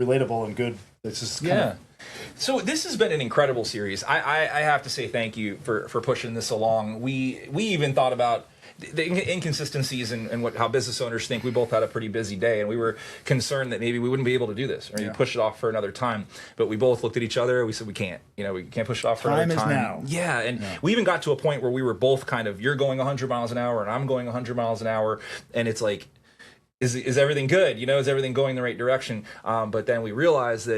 relatable and good. It's just kind of, So this has been an incredible series. I have to say thank you for pushing this along. We even thought about the inconsistencies and how business owners think. We both had a pretty busy day, and we were concerned that maybe we wouldn't be able to do this, or maybe push it off for another time. But we both looked at each other. We said we can't. We can't push it off for another time. Time is now. Yeah, and we even got to a point where we were both kind of, you're going 100 miles an hour, and I'm going 100 miles an hour, and it's like, is everything good? Is everything going the right direction? But then we realized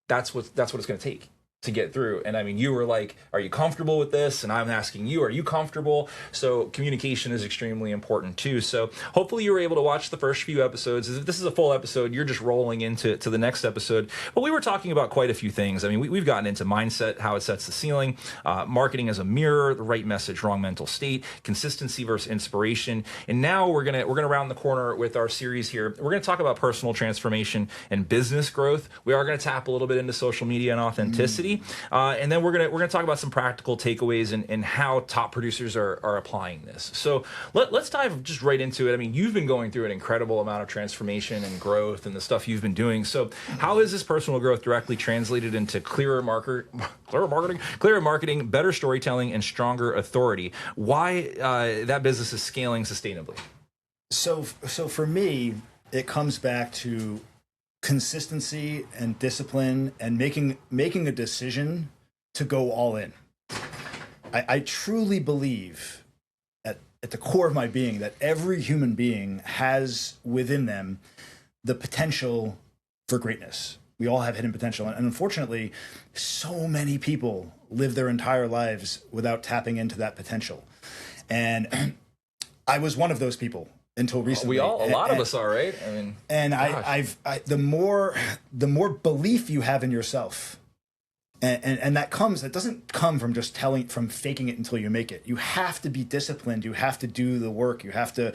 that's what it's going to take to get through. And I mean, you were like, are you comfortable with this? And I'm asking you, are you comfortable? So communication is extremely important too. So hopefully you were able to watch the first few episodes. If this is a full episode, you're just rolling into the next episode. But we were talking about quite a few things. I mean, we've gotten into mindset, how it sets the ceiling, marketing as a mirror, the right message, wrong mental state, consistency versus inspiration. And now we're gonna round the corner with our series here. We're gonna talk about personal transformation and business growth. We are gonna tap a little bit into social media and authenticity. And then we're gonna talk about some practical takeaways and how top producers are applying this. So let's dive just right into it. I mean, you've been going through an incredible amount of transformation and growth and the stuff you've been doing. So how is this personal growth directly translated into clearer marketing, better storytelling, and stronger authority? Why that business is scaling sustainably? So for me, it comes back to consistency and discipline and making a decision to go all in. I truly believe at the core of my being that every human being has within them the potential for greatness. We all have hidden potential. And unfortunately, so many people live their entire lives without tapping into that potential. And I was one of those people until recently. A lot of us are, right? I mean, and the more belief you have in yourself, and that doesn't come from just from faking it until you make it. You have to be disciplined. You have to do the work. You have to.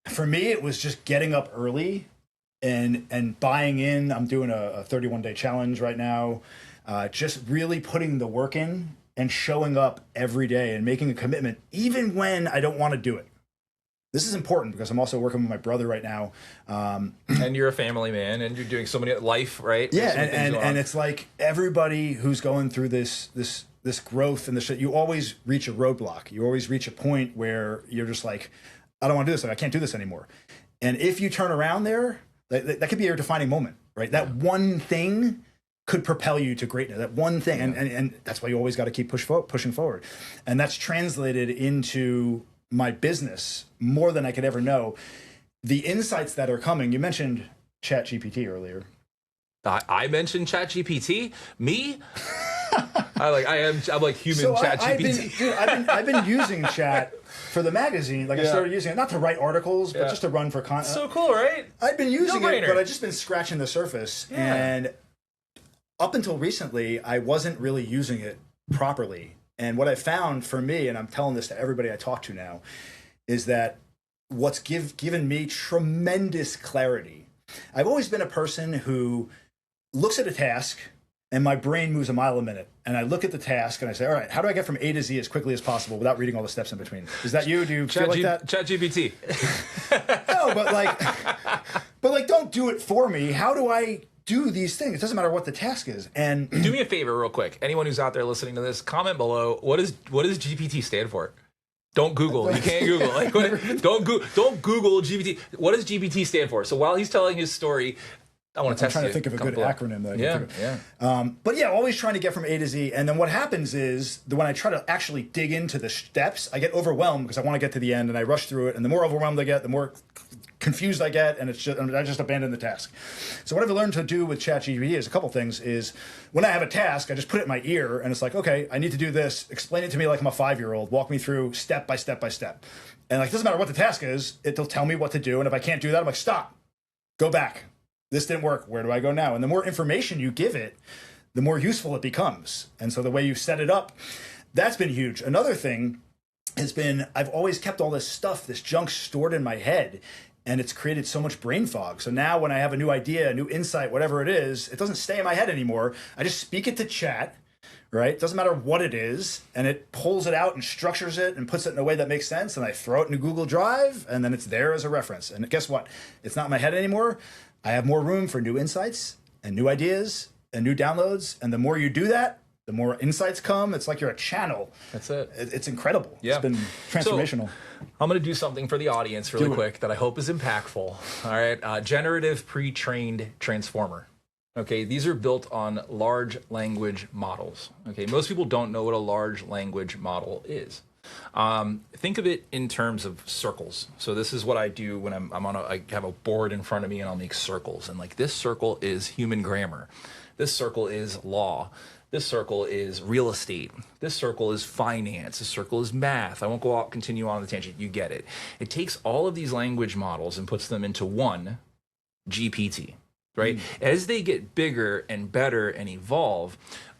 For me, it was just getting up early and buying in. I'm doing a 31-day challenge right now. Just really putting the work in and showing up every day and making a commitment, even when I don't want to do it. This is important because I'm also working with my brother right now. And you're a family man, and you're doing so many life, right? Yeah, and it's like everybody who's going through this growth and this shit, you always reach a roadblock. You always reach a point where you're just like, I don't want to do this. Like, I can't do this anymore. And if you turn around there, that could be your defining moment, right? That one thing could propel you to greatness. That one thing, and that's why you always got to keep pushing forward. And that's translated into my business more than I could ever know. The insights that are coming, you mentioned ChatGPT earlier. I mentioned ChatGPT? Me? I'm like human ChatGPT. I've been using Chat for the magazine. I started using it not to write articles, but just to run for content. So cool, right? I've been using it, but I've just been scratching the surface. Yeah. And up until recently, I wasn't really using it properly. And what I found for me, and I'm telling this to everybody I talk to now, is that what's given me tremendous clarity. I've always been a person who looks at a task and my brain moves a mile a minute. And I look at the task and I say, all right, how do I get from A to Z as quickly as possible without reading all the steps in between? Is that you? Do you feel like that? ChatGPT. No, but don't do it for me. How do I do these things? It doesn't matter what the task is. And do me a favor real quick. Anyone who's out there listening to this, comment below, what does GPT stand for? Don't Google. You can't Google. Don't Google GPT. What does GPT stand for? So while he's telling his story, I want to test. I'm trying to think of a good acronym that I can think of. But yeah, always trying to get from A to Z. And then what happens is that when I try to actually dig into the steps, I get overwhelmed because I want to get to the end and I rush through it. And the more overwhelmed I get, the more confused I get, and I just abandon the task. So what I've learned to do with ChatGPT is a couple things. Is when I have a task, I just put it in my ear, and it's like, okay, I need to do this. Explain it to me like I'm a 5-year-old. Walk me through step by step by step. And it doesn't matter what the task is, it'll tell me what to do. And if I can't do that, I'm like, stop, go back. This didn't work. Where do I go now? And the more information you give it, the more useful it becomes. And so the way you set it up, that's been huge. Another thing has been, I've always kept all this stuff, this junk stored in my head. And it's created so much brain fog. So now when I have a new idea, a new insight, whatever it is, it doesn't stay in my head anymore. I just speak it to Chat, right? Doesn't matter what it is. And it pulls it out and structures it and puts it in a way that makes sense. And I throw it in a Google Drive, and then it's there as a reference. And guess what? It's not in my head anymore. I have more room for new insights and new ideas and new downloads. And the more you do that, the more insights come. It's like you're a channel. That's it. It's incredible. Yeah. It's been transformational. So, I'm going to do something for the audience really quick that I hope is impactful. All right. Generative pre-trained transformer. Okay. These are built on large language models. Okay. Most people don't know what a large language model is. Think of it in terms of circles. So this is what I do when I have a board in front of me and I'll make circles. And like this circle is human grammar. This circle is law. This circle is real estate. This circle is finance. This circle is math. I won't go out, continue on the tangent. You get it. It takes all of these language models and puts them into one GPT, right? As they get bigger and better and evolve,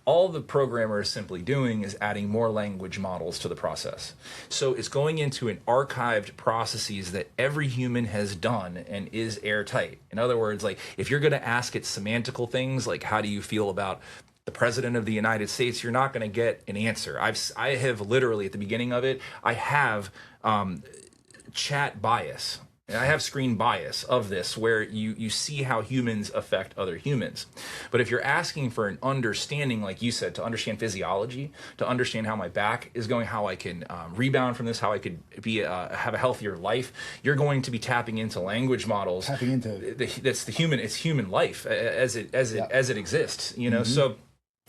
all the programmer is simply doing is adding more language models to the process. So it's going into an archived processes that every human has done and is airtight. In other words, like if you're going to ask it semantical things, like how do you feel about the president of the United States, you're not going to get an answer. I have literally at the beginning of it, I have chat bias. And I have screen bias of this where you see how humans affect other humans. But if you're asking for an understanding, like you said, to understand physiology, to understand how my back is going, how I can rebound from this, how I could have a healthier life, you're going to be tapping into language models. Tapping into it's human life as it exists, you know. So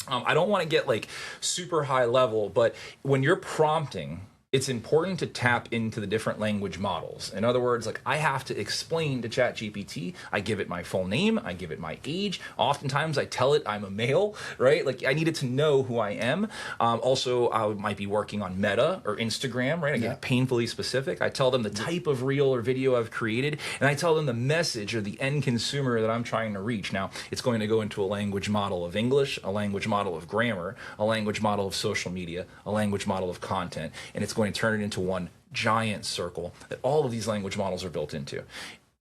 I don't want to get like super high level, but when you're prompting, it's important to tap into the different language models. In other words, like I have to explain to ChatGPT, I give it my full name, I give it my age. Oftentimes I tell it I'm a male, right? Like I need it to know who I am. Also, I might be working on Meta or Instagram, right? I get painfully specific. I tell them the type of reel or video I've created, and I tell them the message or the end consumer that I'm trying to reach. Now, it's going to go into a language model of English, a language model of grammar, a language model of social media, a language model of content, and it's going to turn it into one giant circle that all of these language models are built into.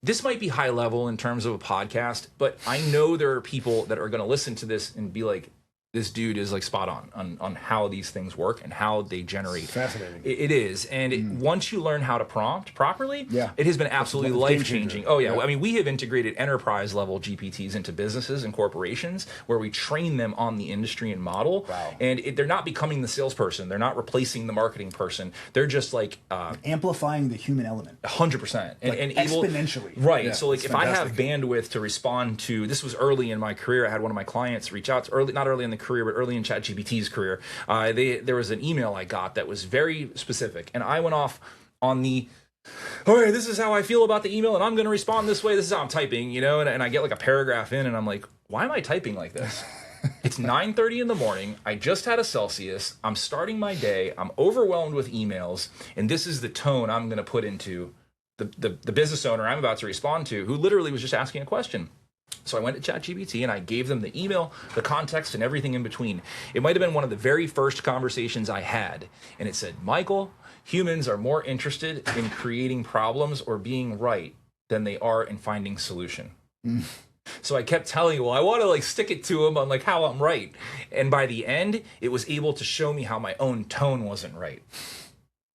This might be high level in terms of a podcast, but I know there are people that are going to listen to this and be like, this dude is like spot on how these things work and how they generate. It's fascinating. It is. And once you learn how to prompt properly, it has been absolutely life-changing. Oh, yeah. I mean, we have integrated enterprise-level GPTs into businesses and corporations where we train them on the industry and model. Wow. And they're not becoming the salesperson. They're not replacing the marketing person. They're just like... amplifying the human element. 100%. And exponentially. Right. Yeah, so like if I have bandwidth to respond to... This was early in my career. I had one of my clients reach out, not early in the career, but early in ChatGPT's career. There was an email I got that was very specific, and I went off on the, all right, this is how I feel about the email, and I'm going to respond this way. This is how I'm typing, you know, and I get like a paragraph in, and I'm like, why am I typing like this? It's 9:30 in the morning. I just had a Celsius. I'm starting my day. I'm overwhelmed with emails, and this is the tone I'm going to put into the business owner I'm about to respond to, who literally was just asking a question. So I went to ChatGPT and I gave them the email, the context, and everything in between. It might have been one of the very first conversations I had. And it said, Michael, humans are more interested in creating problems or being right than they are in finding solution. So I kept telling you, well, I want to like stick it to them on like how I'm right. And by the end, it was able to show me how my own tone wasn't right.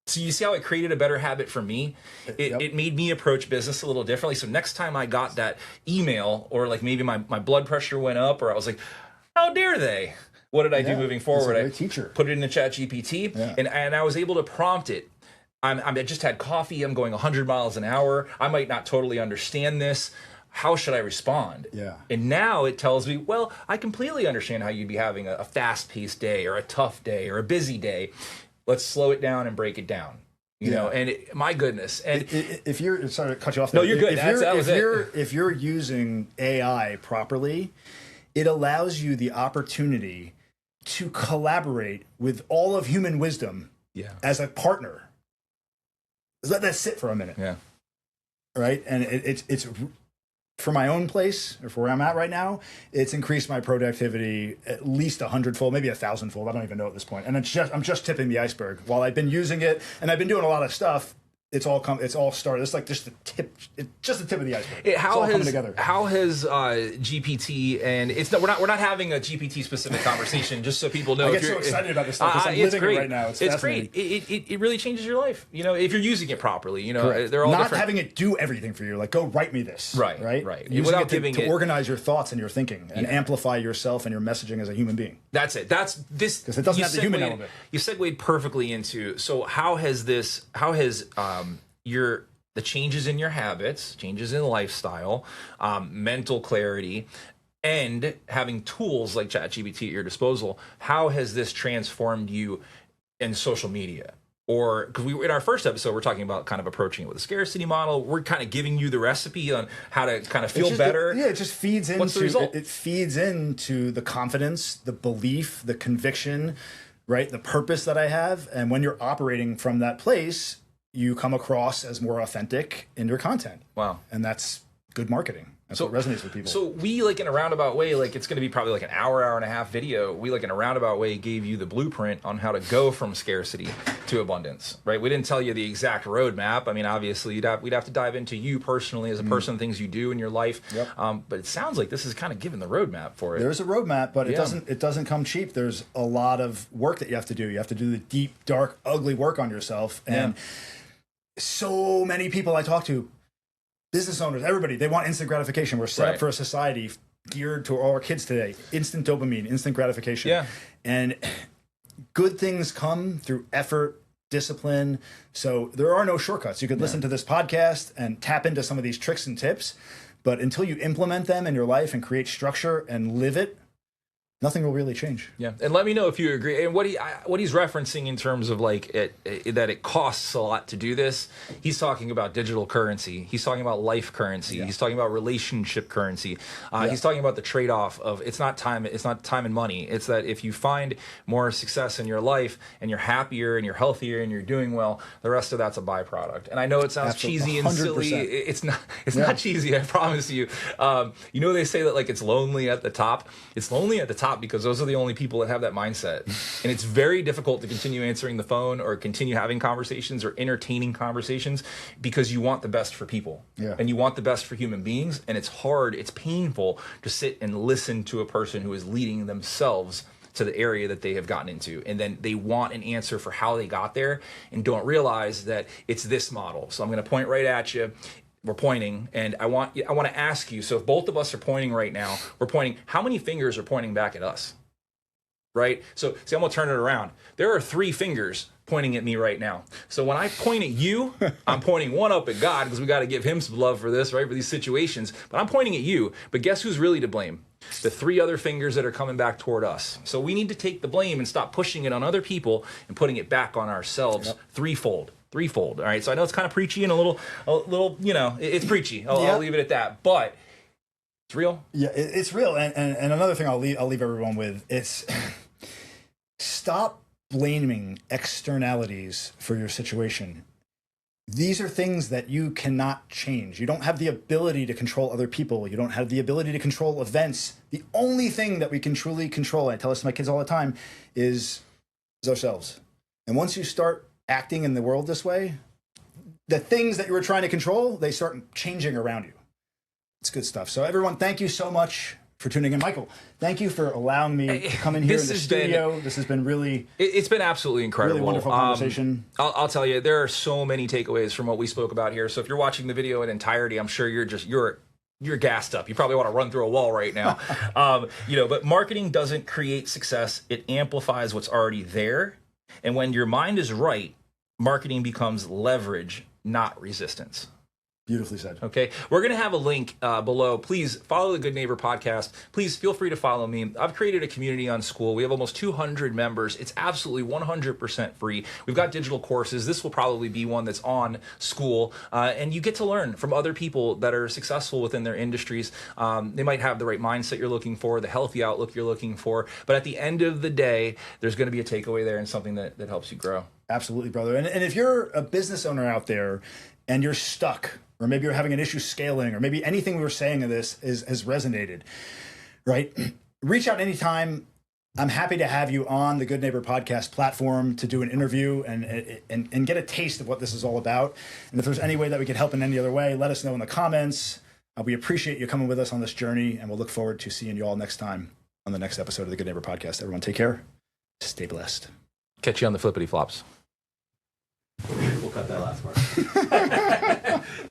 So you see how it created a better habit for me? It made me approach business a little differently. So next time I got that email, or like maybe my blood pressure went up, or I was like, how dare they? What did I do moving forward? I put it in the ChatGPT, and I was able to prompt it. I just had coffee. I'm going 100 miles an hour. I might not totally understand this. How should I respond? And now it tells me, well, I completely understand how you'd be having a fast-paced day or a tough day or a busy day. Let's slow it down and break it down. You know, and my goodness. And if you're, sorry to cut you off there. No, you're good. If you're using AI properly, it allows you the opportunity to collaborate with all of human wisdom as a partner. Let that sit for a minute. Right? And it's for my own place, or for where I'm at right now, it's increased my productivity at least 100-fold, maybe 1,000-fold. I don't even know at this point. And I'm just tipping the iceberg. While I've been using it, and I've been doing a lot of stuff, it's all started. It's like just the tip of the iceberg. It's all coming together. How has GPT, and we're not having a GPT specific conversation, just so people know. I get so excited about this stuff because I'm living it right now. It's great. It really changes your life. You know, if you're using it properly. You know, correct. They're all not different. having it do everything for you. Like, go write me this. Right. Using Without it giving to organize your thoughts and your thinking and amplify yourself and your messaging as a human being. That's it. That's this because it doesn't have the human element. You segued perfectly into. So how has the changes in your habits, changes in lifestyle, mental clarity, and having tools like ChatGPT at your disposal, how has this transformed you in social media? Or because in our first episode, we're talking about kind of approaching it with a scarcity model. We're kind of giving you the recipe on how to kind of feel better. It just feeds into. What's the result? It feeds into the confidence, the belief, the conviction, right? The purpose that I have, and when you're operating from that place, you come across as more authentic in your content. Wow. And that's good marketing. That's what resonates with people. So we, like, in a roundabout way, like, it's going to be probably like an hour and a half video. We, like, in a roundabout way, gave you the blueprint on how to go from scarcity to abundance, right? We didn't tell you the exact roadmap. I mean, obviously, we'd have to dive into you personally as a person, things you do in your life. Yep. But it sounds like this is kind of giving the roadmap for it. There's a roadmap, but it doesn't come cheap. There's a lot of work that you have to do. You have to do the deep, dark, ugly work on yourself. And so many people I talk to, business owners, everybody, they want instant gratification. We're set up for a society geared to all our kids today. Instant dopamine, instant gratification. Yeah. And good things come through effort, discipline. So there are no shortcuts. You could listen to this podcast and tap into some of these tricks and tips, but until you implement them in your life and create structure and live it, nothing will really change. Yeah, and let me know if you agree. And what he's referencing in terms of like that it costs a lot to do this. He's talking about digital currency. He's talking about life currency. He's talking about relationship currency. He's talking about the trade-off of it's not time and money. It's that if you find more success in your life and you're happier and you're healthier and you're doing well, the rest of that's a byproduct. And I know it sounds cheesy and 100%. Silly. It's not cheesy. I promise you. You know, they say that like it's lonely at the top. It's lonely at the top because those are the only people that have that mindset. And it's very difficult to continue answering the phone or continue having conversations or entertaining conversations because you want the best for people. Yeah. And you want the best for human beings. And it's hard, it's painful to sit and listen to a person who is leading themselves to the area that they have gotten into. And then they want an answer for how they got there and don't realize that it's this model. So I'm going to point right at you. We're pointing, and I want to ask you, so if both of us are pointing right now, we're pointing, how many fingers are pointing back at us? Right? So, see, I'm going to turn it around. There are 3 fingers pointing at me right now. So when I point at you, I'm pointing one up at God because we got to give him some love for this, right? For these situations. But I'm pointing at you. But guess who's really to blame? The 3 other fingers that are coming back toward us. So we need to take the blame and stop pushing it on other people and putting it back on ourselves threefold. All right. So I know it's kind of preachy and a little, you know, it's preachy. I'll leave it at that. But it's real. Yeah, it's real. And another thing I'll leave everyone with, it's stop blaming externalities for your situation. These are things that you cannot change. You don't have the ability to control other people. You don't have the ability to control events. The only thing that we can truly control, I tell this to my kids all the time, is ourselves. And once you start acting in the world this way, the things that you were trying to control, they start changing around you. It's good stuff. So everyone, thank you so much for tuning in. Michael, thank you for allowing me to come in here in the studio. This has been really... It's been absolutely incredible. Really wonderful conversation. I'll tell you, there are so many takeaways from what we spoke about here. So if you're watching the video in entirety, I'm sure you're gassed up. You probably want to run through a wall right now. But marketing doesn't create success. It amplifies what's already there. And when your mind is right, marketing becomes leverage, not resistance. Beautifully said. Okay. We're going to have a link below. Please follow the Good Neighbor podcast. Please feel free to follow me. I've created a community on School. We have almost 200 members. It's absolutely 100% free. We've got digital courses. This will probably be one that's on School. And you get to learn from other people that are successful within their industries. They might have the right mindset you're looking for, the healthy outlook you're looking for. But at the end of the day, there's going to be a takeaway there and something that helps you grow. Absolutely, brother. And if you're a business owner out there and you're stuck, or maybe you're having an issue scaling, or maybe anything we were saying in this has resonated, right? Reach out anytime. I'm happy to have you on the Good Neighbor Podcast platform to do an interview and get a taste of what this is all about. And if there's any way that we could help in any other way, let us know in the comments. We appreciate you coming with us on this journey, and we'll look forward to seeing you all next time on the next episode of the Good Neighbor Podcast. Everyone take care. Stay blessed. Catch you on the flippity flops. We'll cut that last part.